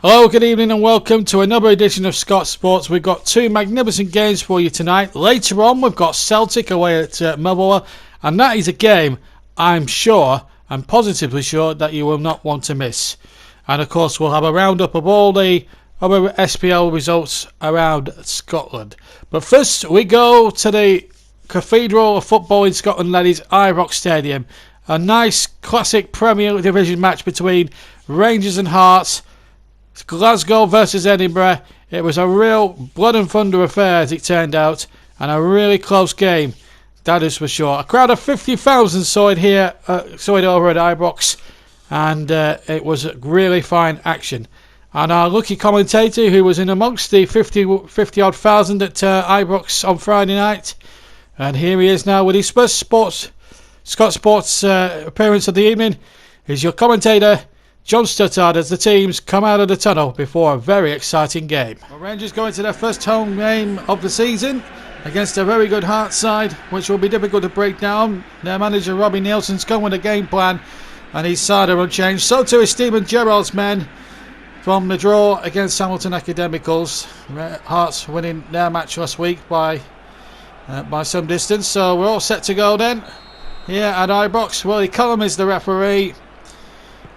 Hello, good evening and welcome to another edition of Scotsport. We've got two magnificent games for you tonight. Later on we've got Celtic away at Motherwell, and that is a game I'm positively sure that you will not want to miss. And of course we'll have a roundup of all the other SPL results around Scotland. But first we go to the Cathedral of Football in Scotland, that is Ibrox Stadium. A nice classic Premier Division match between Rangers and Hearts. Glasgow versus Edinburgh. It was a real blood and thunder affair as it turned out, and a really close game, that is for sure. A crowd of 50,000 saw it over at Ibrox, and it was really fine action. And our lucky commentator, who was in amongst the 50 odd thousand at Ibrox on Friday night, and here he is now with his first Scotsport's appearance of the evening, is your commentator John Stuttard, as the teams come out of the tunnel before a very exciting game. Well, Rangers going to their first home game of the season against a very good Hearts side, which will be difficult to break down. Their manager Robbie Nielsen's come with a game plan, and his side are unchanged. So too is Stephen Gerrard's men from the draw against Hamilton Academicals. Hearts winning their match last week by some distance. So we're all set to go then here at Ibrox. Willie Cullum is the referee.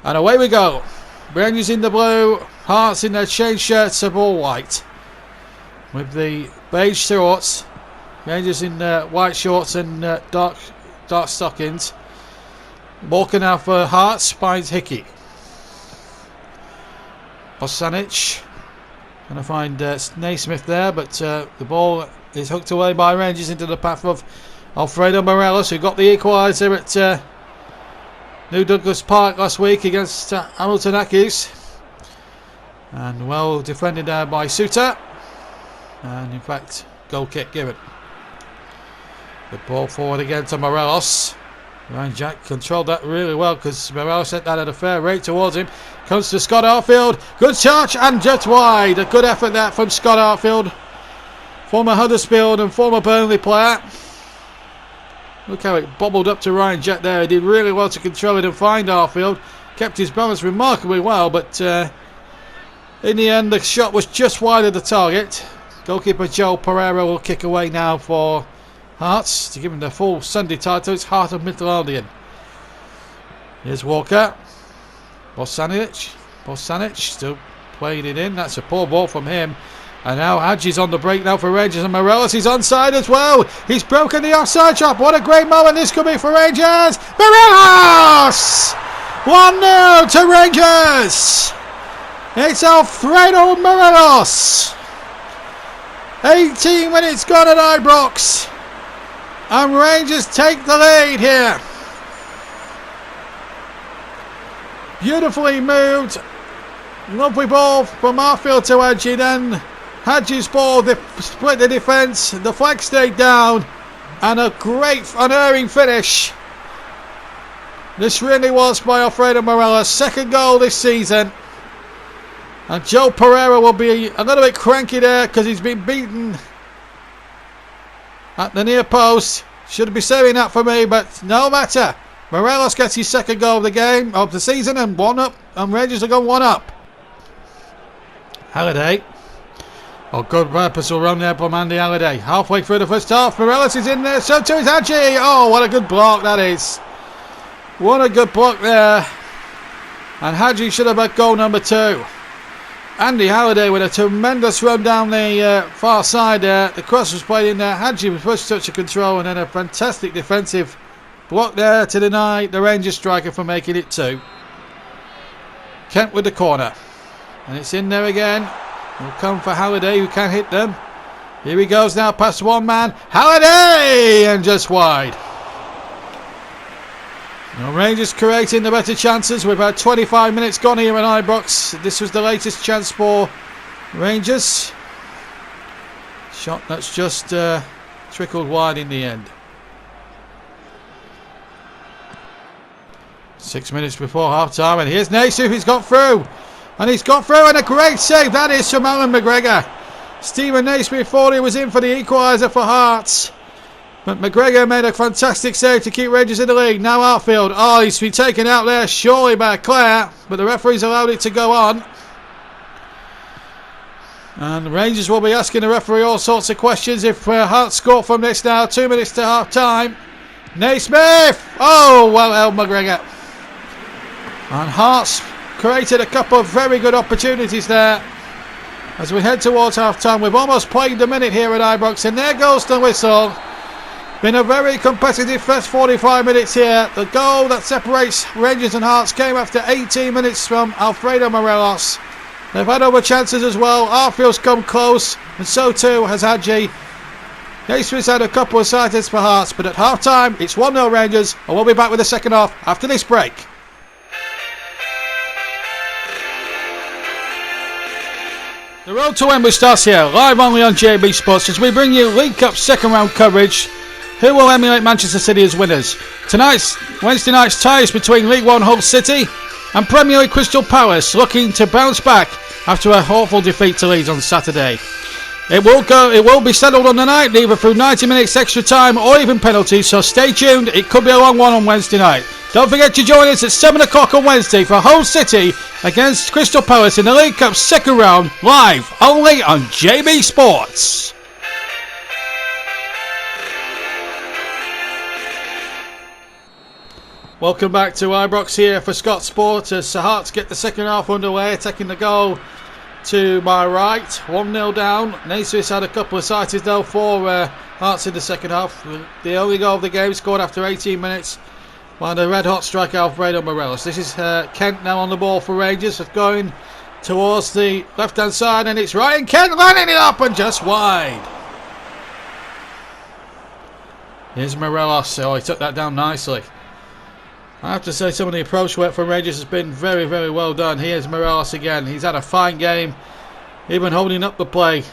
And away we go. Rangers in the blue, Hearts in their chain shirts of all white, with the beige shorts. Rangers in white shorts and dark stockings. Walking out for Hearts finds Hickey. Bosanic going to find Naismith there, but the ball is hooked away by Rangers into the path of Alfredo Morelos, who got the equaliser at New Douglas Park last week against Hamilton Accies, and well defended there by Suter, and in fact goal kick given. The ball forward again to Morelos. Ryan Jack controlled that really well because Morelos sent that at a fair rate towards him. Comes to Scott Arfield, good touch and just wide. A good effort there from Scott Arfield, former Huddersfield and former Burnley player. Look how it bobbled up to Ryan Jack there. He did really well to control it and find Arfield. Kept his balance remarkably well, but in the end the shot was just wide of the target. Goalkeeper Joe Pereira will kick away now for Hearts to give him the full Sunday title. It's Heart of Midlothian. Here's Walker. Bosanic still playing it in. That's a poor ball from him. And now Hadji's on the break now for Rangers, and Morelos is onside as well. He's broken the offside trap. What a great moment this could be for Rangers. Morelos! 1-0 to Rangers. It's Alfredo Morelos. 18 minutes gone at Ibrox, and Rangers take the lead here. Beautifully moved. Lovely ball from Arfield to Hadji, then Hadji's ball split the defence, the flag stayed down, and a great unerring finish. This really was by Alfredo Morelos, second goal this season. And Joe Pereira will be a little bit cranky there because he's been beaten at the near post. Should be saving that for me, but no matter. Morelos gets his second goal of the game, of the season, and one up, and Rangers are going one up. Halliday. Oh, good purposeful run there from Andy Halliday. Halfway through the first half, Morelos is in there, so too is Hadji. Oh, what a good block that is. What a good block there. And Hadji should have had goal number 2. Andy Halliday with a tremendous run down the far side there. The cross was played in there. Hadji with first touch of control, and then a fantastic defensive block there to deny the Rangers striker from making it 2. Kent with the corner. And it's in there again. Will come for Halliday, who can hit them. Here he goes now past one man. Halliday! And just wide. Now Rangers creating the better chances. We've had 25 minutes gone here at Ibrox. This was the latest chance for Rangers. Shot that's just trickled wide in the end. 6 minutes before half time, and here's Naismith. He's got through. And he's got through, and a great save that is from Alan McGregor. Stephen Naismith thought he was in for the equaliser for Hearts, but McGregor made a fantastic save to keep Rangers in the lead. Now Arfield. Oh, he's been taken out there surely by Clare, but the referee's allowed it to go on. And Rangers will be asking the referee all sorts of questions if Hearts score from this now. 2 minutes to half time. Naismith! Oh, well held, McGregor. And Hearts created a couple of very good opportunities there. As we head towards half time, we've almost played the minute here at Ibrox, and there goes the whistle. Been a very competitive first 45 minutes here. The goal that separates Rangers and Hearts came after 18 minutes from Alfredo Morelos. They've had other chances as well. Arfield's come close, and so too has Hadji. Naismith's had a couple of sightings for Hearts, but at half time it's 1-0 Rangers, and we'll be back with the second half after this break. The road to Wembley starts here, live only on JB Sports, as we bring you League Cup second round coverage. Who will emulate Manchester City as winners? Wednesday night's ties between League One Hull City and Premier League Crystal Palace, looking to bounce back after a awful defeat to Leeds on Saturday. It will be settled on the night, either through 90 minutes extra time or even penalties, so stay tuned. It could be a long one on Wednesday night. Don't forget to join us at 7 o'clock on Wednesday for Hull City against Crystal Palace in the League Cup second round, live only on JB Sports. Welcome back to Ibrox here for Scotsport as Hearts get the second half underway, taking the goal to my right. 1-0 down. Naismith's had a couple of sightings though for Hearts in the second half. The only goal of the game scored after 18 minutes by the red-hot striker Alfredo Morelos. This is Kent now on the ball for Rangers, going towards the left-hand side, and it's Ryan Kent lining it up and just wide. Here's Morelos. Oh, he took that down nicely. I have to say some of the approach work from Rangers has been very, very well done. Here's Morelos again. He's had a fine game, even holding up the play.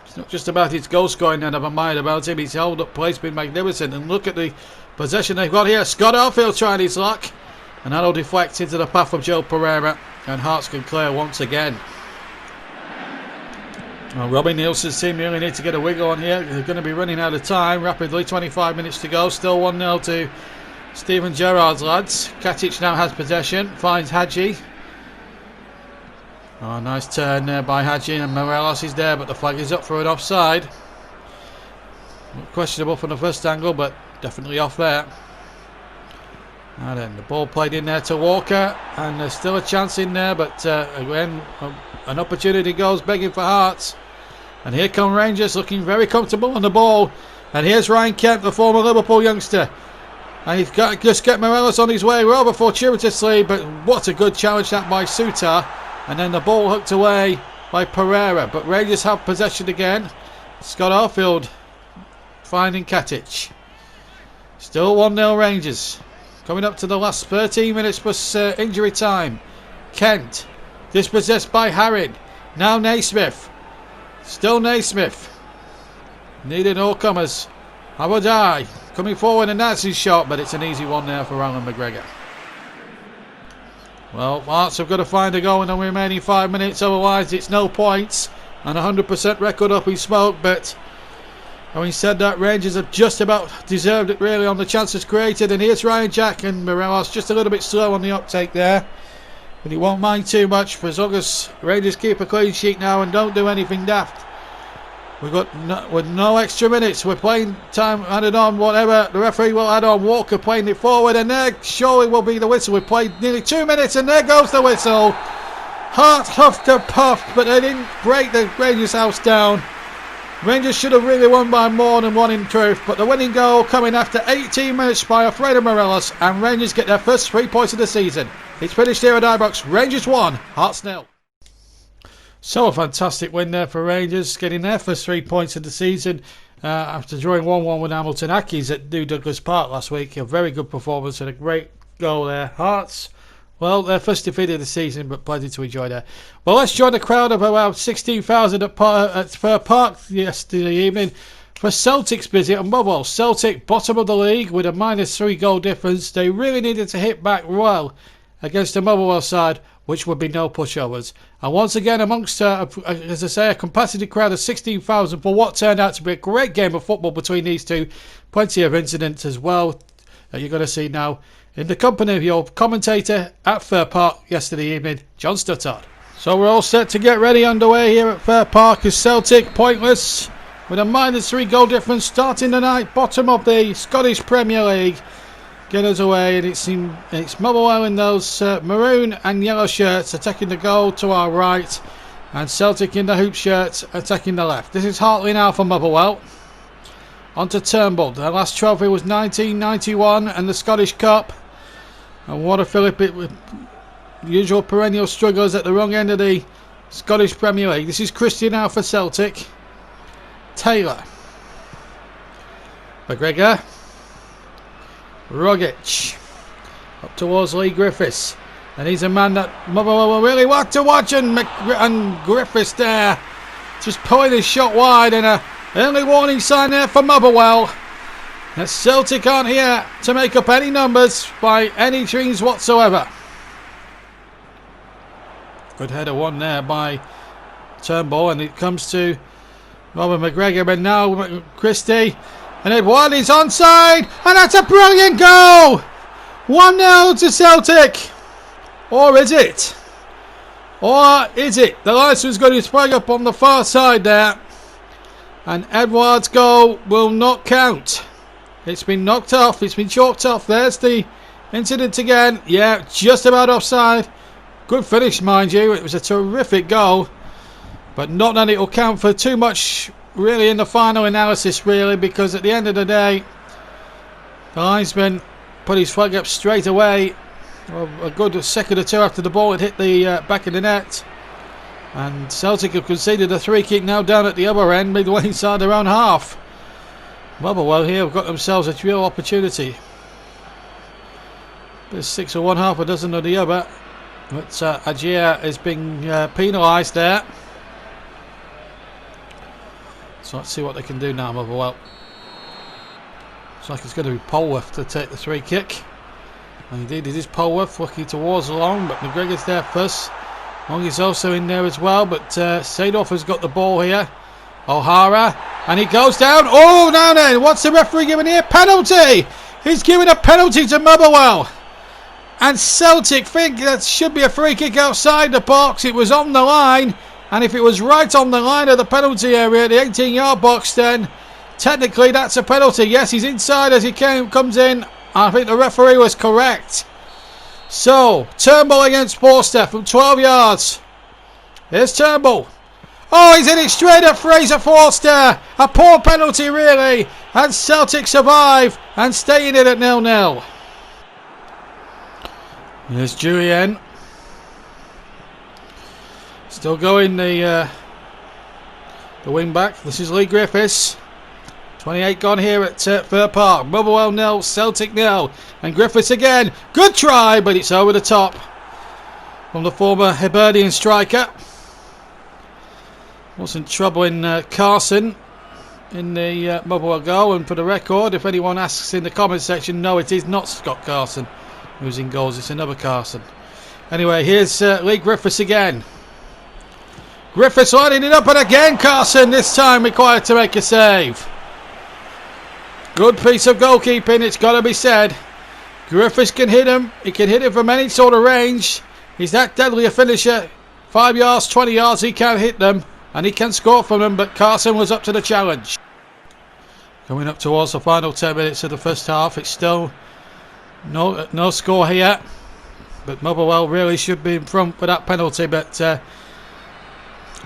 It's not just about his goal scoring, never mind about him. His hold up play's been magnificent. And look at the possession they've got here. Scott Arfield trying his luck, and that'll deflect into the path of Joe Pereira, and Hearts can clear once again. Well, Robbie Nielsen's team really need to get a wiggle on here. They're going to be running out of time rapidly. 25 minutes to go. Still 1-0 to Steven Gerrard's lads. Katic now has possession, finds Hadji. Oh, nice turn there by Hadji, and Morelos is there, but the flag is up for an offside. Questionable from the first angle, but definitely off there. And then the ball played in there to Walker, and there's still a chance in there, but again, an opportunity goes begging for Hearts. And here come Rangers, looking very comfortable on the ball. And here's Ryan Kent, the former Liverpool youngster. And he's got to just get Morelos on his way rather fortuitously, but what a good challenge that by Suter. And then the ball hooked away by Pereira, but Rangers have possession again. Scott Arfield finding Katic. Still 1-0 Rangers. Coming up to the last 13 minutes plus injury time. Kent, dispossessed by Harrid. Now Naismith. Still Naismith. Needing all comers. Abadai coming forward, and that's his shot, but it's an easy one there for Alan McGregor. Well, Hearts have got to find a goal in the remaining 5 minutes, otherwise it's no points and 100% record up in smoke. But having said that, Rangers have just about deserved it really on the chances created. And here's Ryan Jack, and Morelos just a little bit slow on the uptake there, but he won't mind too much for as long as Rangers keep a clean sheet now and don't do anything daft. We've got with no extra minutes. We're playing time added on, whatever the referee will add on. Walker playing it forward, and there surely will be the whistle. We've played nearly 2 minutes, and there goes the whistle. Hearts huffed a puff, but they didn't break the Rangers house down. Rangers should have really won by more than one in truth, but the winning goal coming after 18 minutes by Alfredo Morelos, and Rangers get their first 3 points of the season. It's finished here at Ibrox. Rangers 1, Hearts 0. So a fantastic win there for Rangers, getting their first 3 points of the season after drawing 1-1 with Hamilton Accies at New Douglas Park last week. A very good performance and a great goal there. Hearts, well, their first defeat of the season, but plenty to enjoy there. Well, let's join the crowd of around 16,000 at Fir Park yesterday evening for Celtic's visit at Motherwell. Celtic, bottom of the league with a -3 goal difference. They really needed to hit back well against the Motherwell side, which would be no pushovers. And once again, amongst, as I say, a competitive crowd of 16,000 for what turned out to be a great game of football between these two. Plenty of incidents as well that you're going to see now in the company of your commentator at Fir Park yesterday evening, John Stuttard. So we're all set to get ready underway here at Fair Park as Celtic, pointless, with a -3 goal difference, starting the night bottom of the Scottish Premier League. Get us away, and it's Motherwell in those maroon and yellow shirts attacking the goal to our right, and Celtic in the hoop shirts attacking the left. This is Hartley now for Motherwell. On to Turnbull. Their last trophy was 1991 and the Scottish Cup. And what a Philip it with usual perennial struggles at the wrong end of the Scottish Premier League. This is Christian now for Celtic. Taylor. McGregor. Rogic. Up towards Lee Griffiths. And he's a man that Motherwell will really want to watch. And Griffiths there just pulling his shot wide, and a early warning sign there for Motherwell. That Celtic aren't here to make up any numbers by any means whatsoever. Good header one there by Turnbull, and it comes to Robert McGregor, but now Christie, and Edward is onside, and that's a brilliant goal! 1-0 to Celtic. Or is it? Or is it? The linesman's got his flag up on the far side there, and Edward's goal will not count. It's been knocked off. It's been chalked off. There's the incident again. Yeah, just about offside. Good finish, mind you. It was a terrific goal, but not that it will count for too much really in the final analysis, really, because at the end of the day, the linesman put his flag up straight away, a good second or two after the ball had hit the back of the net, and Celtic have conceded a free kick now down at the other end, midway inside their own half. Motherwell here have got themselves a real opportunity. There's 6 of one, half a dozen of the other. But Ajia is being penalised there. So let's see what they can do now, Motherwell. Looks like it's going to be Polworth to take the free kick. And indeed it is Polworth looking towards Long, but McGregor's there first. Long is also in there as well, but Seedorf has got the ball here. O'Hara, and he goes down. Oh, now then, what's the referee giving here? Penalty! He's giving a penalty to Motherwell. And Celtic think that should be a free kick outside the box. It was on the line, and if it was right on the line of the penalty area, the 18-yard box, then technically that's a penalty. Yes, he's inside as he comes in. I think the referee was correct. So, Turnbull against Forster from 12 yards. Here's Turnbull. Oh, he's in it straight at Fraser Forster. A poor penalty, really. And Celtic survive and stay in it at 0-0. Here's Julien. Still going the wing back. This is Lee Griffiths. 28 gone here at Fair Park. Motherwell 0, Celtic 0. And Griffiths again. Good try, but it's over the top from the former Hibernian striker. Wasn't troubling Carson in the Motherwell goal. And for the record, if anyone asks in the comment section, no, it is not Scott Carson who's in goals. It's another Carson. Anyway, here's Lee Griffiths again. Griffiths lining it up, and again Carson, this time required to make a save. Good piece of goalkeeping, it's got to be said. Griffiths can hit him. He can hit him from any sort of range. He's that deadly a finisher. 5 yards, 20 yards, he can hit them. And he can score from them, but Carson was up to the challenge. Coming up towards the final 10 minutes of the first half. It's still no score here. But Motherwell really should be in front for that penalty. But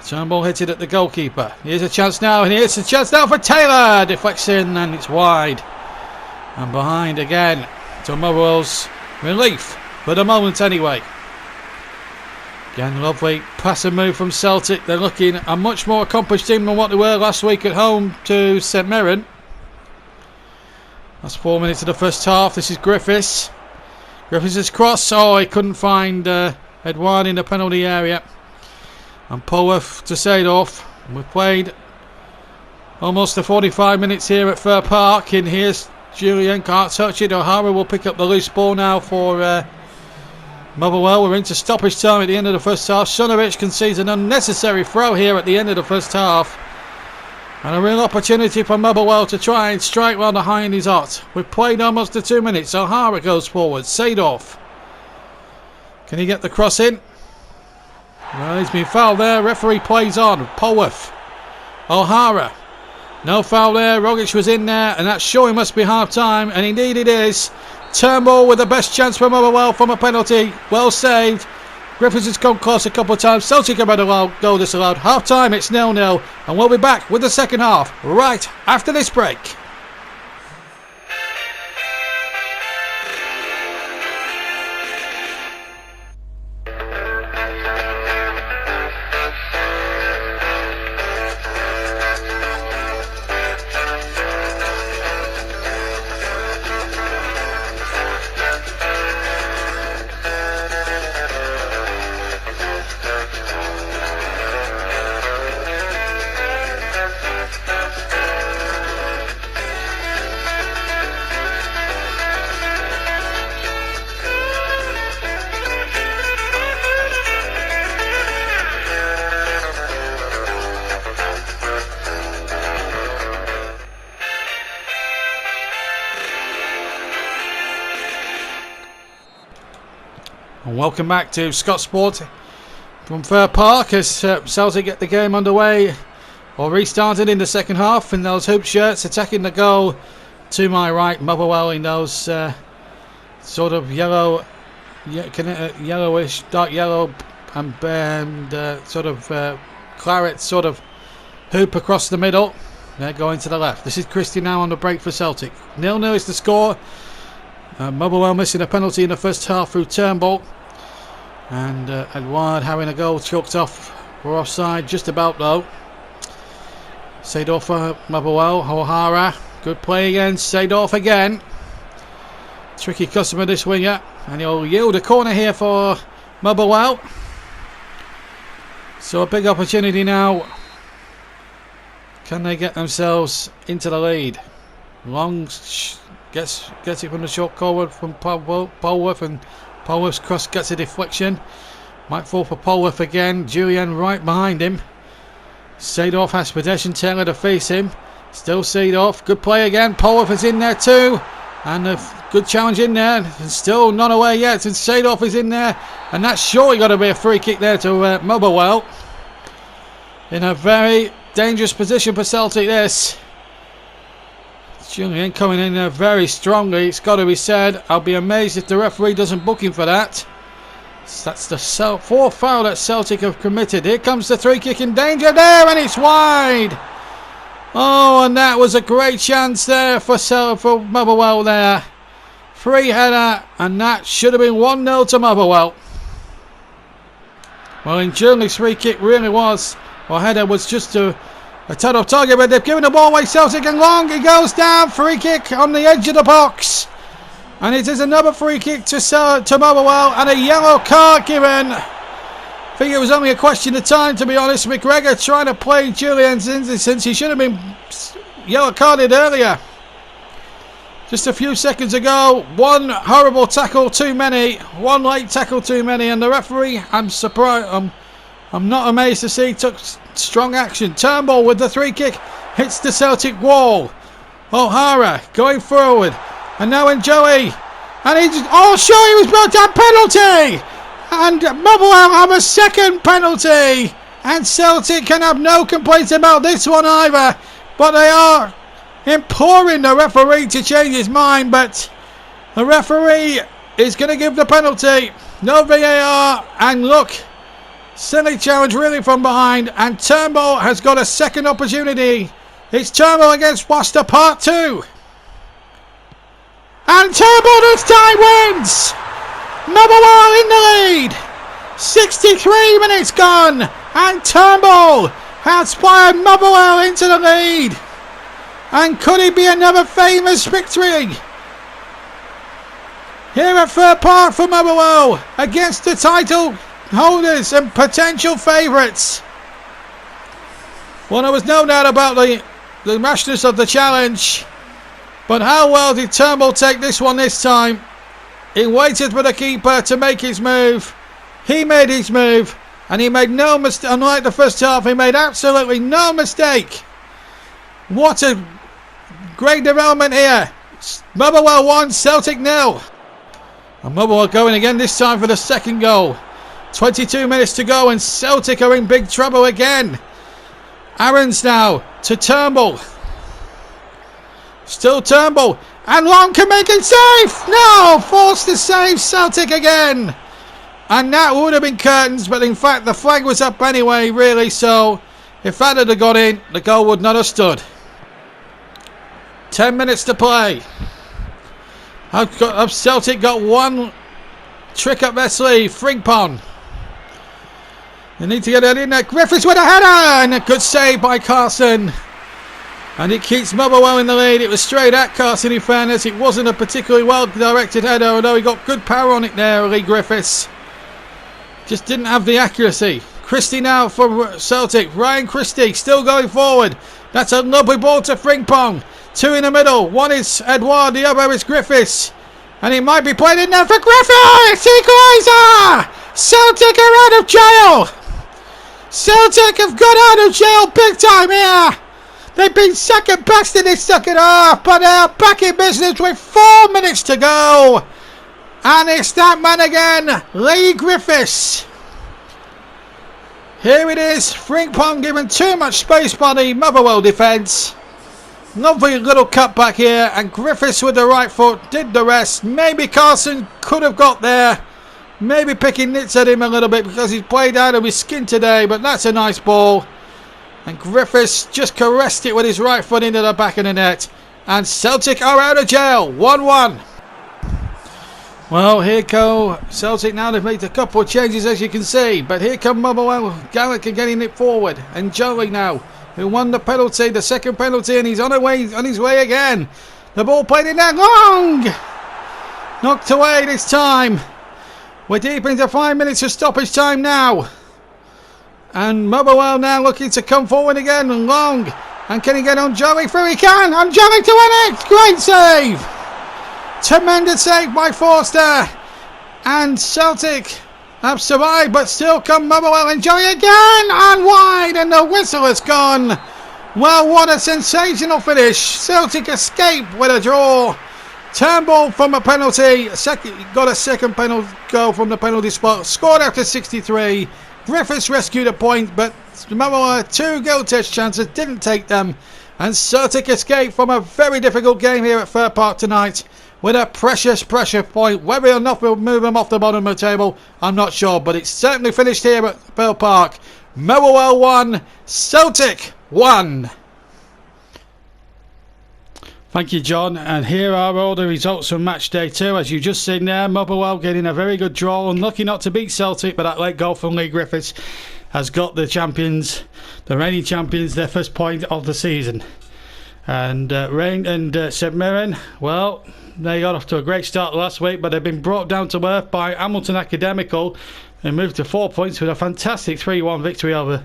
Turnbull hit it at the goalkeeper. Here's a chance now, and here's a chance now for Taylor. Deflects in, and it's wide. And behind again to Motherwell's relief, for the moment anyway. Again, lovely pass and move from Celtic. They're looking a much more accomplished team than what they were last week at home to St Mirren. That's 4 minutes of the first half. This is Griffiths. Griffiths' cross. Oh, he couldn't find Edouard in the penalty area. And Polworth to Seedorf. We've played almost the 45 minutes here at Fair Park. And here's Julien, can't touch it. O'Hara will pick up the loose ball now for Motherwell. We're into stoppage time at the end of the first half. Sunovic concedes an unnecessary throw here at the end of the first half. And a real opportunity for Motherwell to try and strike while the hind is hot. We've played almost the 2 minutes. O'Hara goes forward. Seedorf. Can he get the cross in? Well, he's been fouled there. Referee plays on. Polworth. O'Hara. No foul there. Rogic was in there, and that surely must be half time, and indeed it is. Turnbull with the best chance for Motherwell from a penalty. Well saved. Griffiths has come close a couple of times. Celtic have had a goal disallowed. Half time, it's 0-0, and we'll be back with the second half right after this break. And welcome back to Scotsport from Fir Park as Celtic get the game underway or restarted in the second half in those hoop shirts, attacking the goal to my right. Motherwell in those sort of yellow, yellowish, dark yellow and sort of claret sort of hoop across the middle. They're going to the left. This is Christie now on the break for Celtic. 0-0 is the score. Motherwell missing a penalty in the first half through Turnbull, and Edouard having a goal chalked off for offside just about though. Seedorf for Motherwell. O'Hara, good play again. Seedorf again, tricky customer this winger, and he'll yield a corner here for Motherwell. So a big opportunity now. Can they get themselves into the lead? Long gets it from the short corner from Polworth, and Polworth's cross gets a deflection. Might fall for Polworth again. Julian right behind him. Seedorf has possession. Taylor to face him. Still Seedorf. Good play again. Polworth is in there too, and a good challenge in there. And still not away yet. And Seedorf is in there, and that's surely got to be a free kick there to Motherwell. In a very dangerous position for Celtic. This. Julian coming in there very strongly, it's got to be said. I'll be amazed if the referee doesn't book him for that. So that's the fourth foul that Celtic have committed. Here comes the free kick in danger there, and it's wide. Oh, and that was a great chance there for Motherwell there. Free header, and that should have been 1-0 to Motherwell. Well, in Julian's free kick really was, or header was just a ton of target, but they've given the ball away. Celtic, and long it goes down. Free kick on the edge of the box, and it is another free kick to Motherwell, and a yellow card given. I think it was only a question of time, to be honest. McGregor trying to play Julian's innocence. He should have been yellow carded earlier. Just a few seconds ago, one horrible tackle too many, one late tackle too many, and the referee, I'm surprised. I'm not amazed to see took strong action. Turnbull with the free kick hits the Celtic wall. O'Hara going forward, and now in Joey, and he was brought down. Penalty, and Motherwell have a second penalty, and Celtic can have no complaints about this one either. But they are imploring the referee to change his mind, but the referee is going to give the penalty. No VAR, and look. Silly challenge really from behind, and Turnbull has got a second opportunity. It's Turnbull against Worcester part 2. And Turnbull this time wins! Motherwell in the lead! 63 minutes gone, and Turnbull has fired Motherwell into the lead. And could it be another famous victory here at Fir Park for Motherwell against the title holders and potential favourites? Well, there was no doubt about the rashness of the challenge, but how well did Turnbull take this one this time? He waited for the keeper to make his move. He made his move, and he made no mistake. Unlike the first half, he made absolutely no mistake. What a great development here. Motherwell 1, Celtic 0. And Motherwell going again, this time for the second goal. 22 minutes to go and Celtic are in big trouble again. Aarons now to Turnbull. Still Turnbull. And Long can make it safe. No, forced to save Celtic again. And that would have been curtains, but in fact the flag was up anyway, really, so if that had got in, the goal would not have stood. 10 minutes to play. Celtic got one trick up their sleeve. Frimpong. They need to get it in there. Griffiths with a header, and a good save by Carson. And it keeps Motherwell in the lead. It was straight at Carson, in fairness. It wasn't a particularly well-directed header, although he got good power on it there, Lee Griffiths. Just didn't have the accuracy. Christie now for Celtic. Ryan Christie still going forward. That's a lovely ball to Frimpong. Two in the middle. One is Edouard, the other is Griffiths. And it might be played in there for Griffiths! Equaliser! Celtic are out of jail! Celtic have got out of jail big time here! They've been second best in this second half, but they're back in business with 4 minutes to go. And it's that man again, Lee Griffiths. Here it is, Frimpong given too much space by the Motherwell defence. Lovely little cut back here, and Griffiths with the right foot did the rest. Maybe Carson could have got there. Maybe picking nits at him a little bit because he's played out of his skin today, but that's a nice ball. And Griffiths just caressed it with his right foot into the back of the net. And Celtic are out of jail. 1-1. Well, here go Celtic now. They've made a couple of changes, as you can see. But here come Motherwell. Gallagher getting it forward. And Joey now, who won the penalty, the second penalty. And he's on his way again. The ball played in there. Long! Knocked away this time. We're deep into 5 minutes of stoppage time now. And Motherwell now looking to come forward again. And Long. And can he get on Joey through? He can. And Joey to win it. Great save. Tremendous save by Forster. And Celtic have survived. But still come Motherwell and Joey again. And wide. And the whistle has gone. Well, what a sensational finish. Celtic escape with a draw. Turnbull from a penalty. Got a second penalty goal from the penalty spot. Scored after 63. Griffiths rescued a point, but Motherwell had two goal test chances, didn't take them. And Celtic escaped from a very difficult game here at Fir Park tonight with a precious point. Whether or not we'll move them off the bottom of the table, I'm not sure, but it's certainly finished here at Fir Park. Motherwell 1, Celtic 1. Thank you, John. And here are all the results from match day 2. As you just seen there, Motherwell getting a very good draw. Unlucky not to beat Celtic, but that late goal from Lee Griffiths has got the champions, the reigning champions, their first point of the season. And St Mirren, well, they got off to a great start last week, but they've been brought down to earth by Hamilton Academical and moved to 4 points with a fantastic 3-1 victory over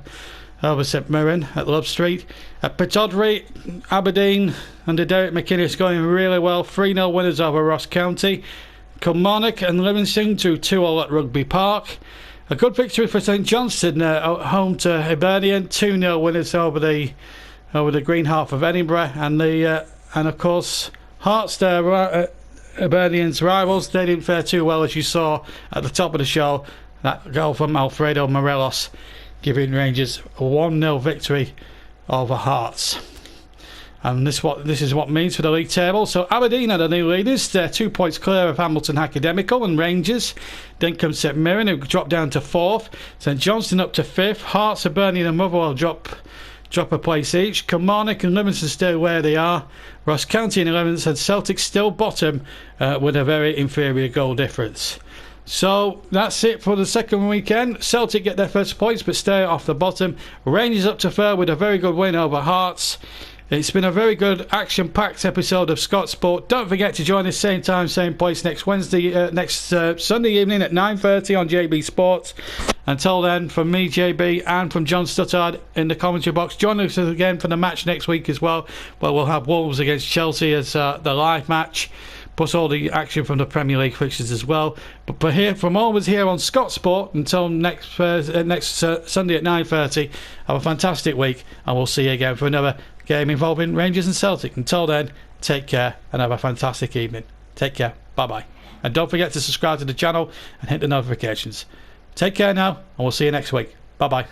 St Mirren at Love Street. At Pittodrie, Aberdeen under Derek McInnes going really well. 3-0 winners over Ross County. Kilmarnock and Livingston 2-2 at Rugby Park. A good victory for St Johnstone at home to Hibernian. 2-0 winners over the Green Half of Edinburgh. And of course Hearts there, Hibernian's rivals. They didn't fare too well, as you saw at the top of the show. That goal from Alfredo Morelos giving Rangers a 1-0 victory over Hearts. And this is what it means for the league table. So Aberdeen are the new leaders. They're 2 points clear of Hamilton Academical and Rangers. Then comes St Mirren, who dropped down to 4th. St Johnstone up to 5th. Hearts, Hibernian and Motherwell drop a place each. Kilmarnock and Livingston stay where they are. Ross County in 11th and Celtic still bottom with a very inferior goal difference. So that's it for the second weekend. Celtic get their first points but stay off the bottom. Rangers up to 3rd with a very good win over Hearts. It's been a very good action-packed episode of Scotsport. Don't forget to join us same time, same place next Sunday evening at 9:30 on JB Sports. Until then, from me, JB, and from John Stuttard in the commentary box, join us again for the match next week as well, where we'll have Wolves against Chelsea as the live match, plus all the action from the Premier League fixtures as well. But here, from always here on Scotsport, until next Sunday at 9:30, have a fantastic week, and we'll see you again for another game involving Rangers and Celtic. Until then, take care and have a fantastic evening. Take care. Bye bye. And don't forget to subscribe to the channel and hit the notifications. Take care now, and we'll see you next week. Bye bye.